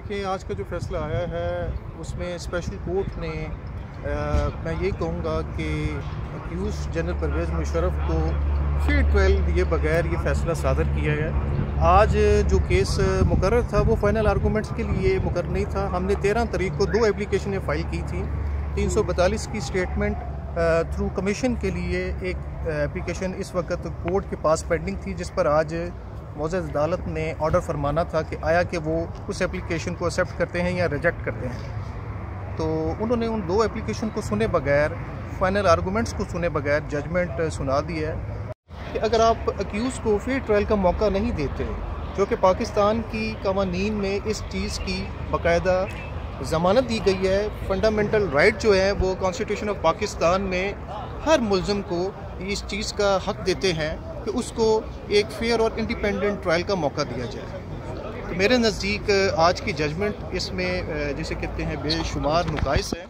देखें, आज का जो फैसला आया है उसमें स्पेशल कोर्ट ने मैं ये कहूँगा कि एक्यूज जनरल परवेज़ मुशर्रफ को फेयर ट्रायल दिए बगैर ये फ़ैसला सादर किया है। आज जो केस मुकर्रर था वो फ़ाइनल आर्गूमेंट्स के लिए मुकर्रर नहीं था। हमने 13 तारीख को 2 एप्लीकेशनें फ़ाइल की थी। 342 की स्टेटमेंट थ्रू कमीशन के लिए एक एप्लीकेशन इस वक्त कोर्ट के पास पेंडिंग थी, जिस पर आज मोअज़्ज़ज़ अदालत ने ऑर्डर फरमाना था कि आया कि वो उस एप्लीकेशन को एक्सेप्ट करते हैं या रिजेक्ट करते हैं। तो उन्होंने उन 2 एप्लीकेशन को सुने बगैर, फ़ाइनल आर्गूमेंट्स को सुने बगैर जजमेंट सुना दिया है कि अगर आप एक्यूज़ को फेयर ट्रायल का मौका नहीं देते, जो कि पाकिस्तान की कवानीन में इस चीज़ की बाकायदा ज़मानत दी गई है, फंडामेंटल राइट जो है वो कॉन्स्टिट्यूशन ऑफ पाकिस्तान में हर मुल्ज़िम को इस चीज़ का हक़ देते हैं कि उसको एक फेयर और इंडिपेंडेंट ट्रायल का मौका दिया जाए। तो मेरे नज़दीक आज की जजमेंट इसमें जिसे कहते हैं बेशुमार नुकाइस है।